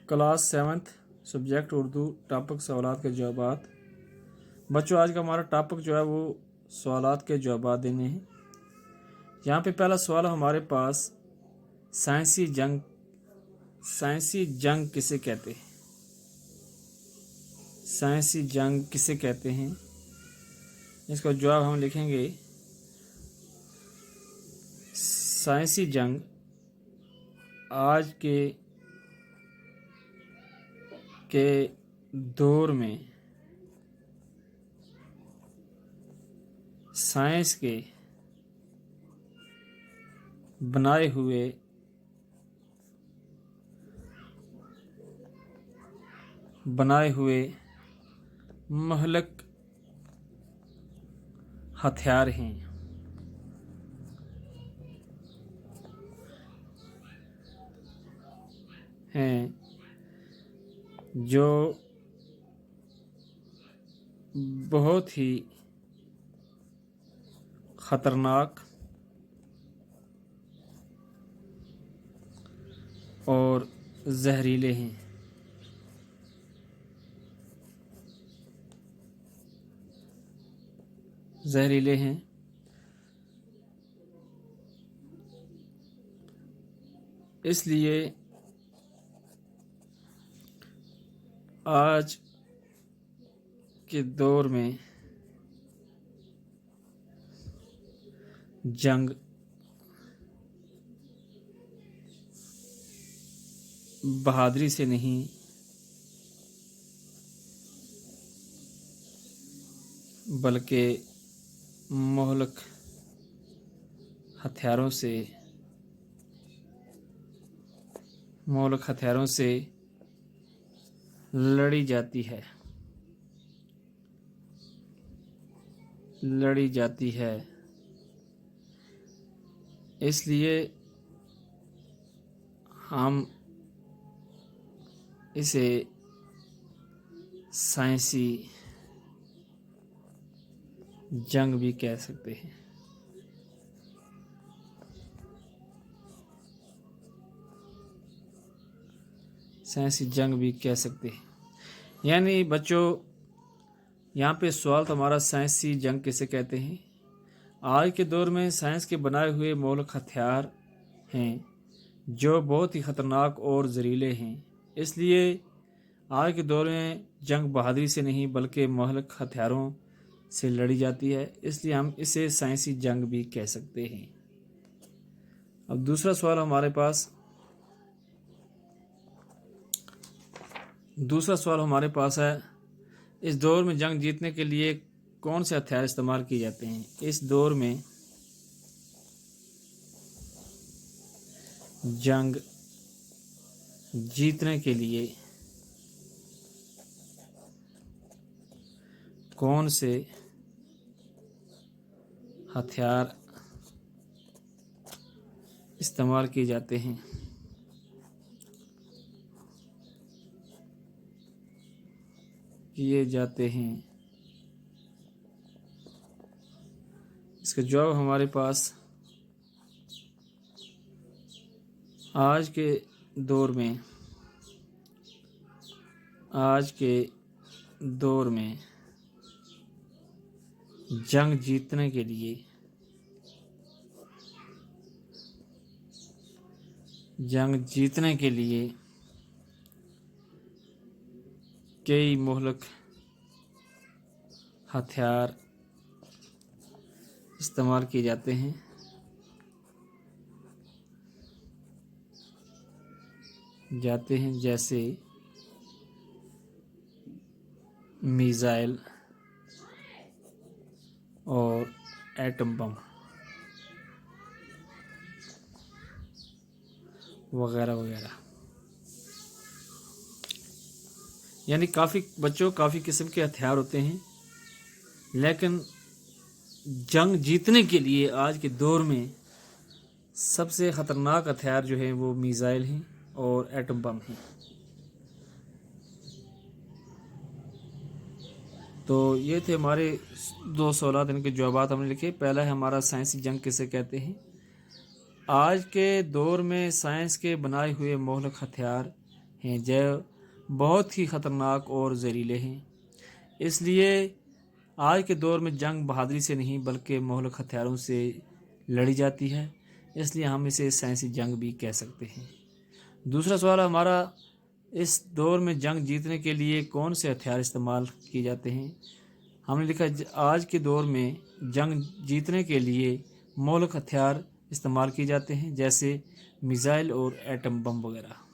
Class 7 subject Urdu topic सवालात के जवाबात। बच्चों आज का हमारा टॉपिक जो है वो सवालात के जवाबात देने हैं। यहाँ पे पहला सवाल हमारे पास साइंसी जंग किसे कहते हैं? साइंसी जंग किसे कहते हैं? इसका जवाब हम लिखेंगे साइंसी जंग आज के दौर में साइंस के बनाए हुए महलक हथियार हैं जो बहुत ही खतरनाक और जहरीले हैं। इसलिए आज के दौर में जंग बहादुरी से नहीं बल्कि मोहलक हथियारों से लड़ी जाती है। इसलिए हम इसे साइंसी जंग भी कह सकते हैं। यानी बच्चों यहाँ पे सवाल तो हमारा साइंसी जंग किसे कहते हैं। आज के दौर में साइंस के बनाए हुए मौलिक हथियार हैं जो बहुत ही ख़तरनाक और जहरीले हैं। इसलिए आज के दौर में जंग बहादुरी से नहीं बल्कि मौलिक हथियारों से लड़ी जाती है। इसलिए हम इसे साइंसी जंग भी कह सकते हैं। अब दूसरा सवाल हमारे पास है, इस दौर में जंग जीतने के लिए कौन से हथियार इस्तेमाल किए जाते हैं? इस दौर में जंग जीतने के लिए कौन से हथियार इस्तेमाल किए जाते हैं? इसका जवाब हमारे पास आज के दौर में जंग जीतने के लिए कई मोहलक हथियार इस्तेमाल किए जाते हैं। जैसे मिसाइल और एटम बम वगैरह। यानी काफ़ी किस्म के हथियार होते हैं, लेकिन जंग जीतने के लिए आज के दौर में सबसे ख़तरनाक हथियार जो है वो मिसाइल हैं और एटम बम हैं। तो ये थे हमारे दो सवाल, इनके जवाब हमने लिखे। पहला है हमारा साइंसी जंग किसे कहते हैं। आज के दौर में साइंस के बनाए हुए मोहलक हथियार ہیں جو بہت ہی خطرناک اور زہریلے ہیں۔ اس لیے آج کے دور میں جنگ بہادری سے نہیں بلکہ مہلک ہتھیاروں سے لڑی جاتی ہے، اس لیے ہم اسے سائنسی جنگ بھی کہہ سکتے ہیں۔ دوسرا سوال ہمارا، اس دور میں جنگ جیتنے کے لیے کون سے ہتھیار استعمال کیے جاتے ہیں؟ ہم نے لکھا آج کے دور میں جنگ جیتنے کے لیے مہلک ہتھیار استعمال کیے جاتے ہیں، جیسے میزائل اور ایٹم بم وغیرہ۔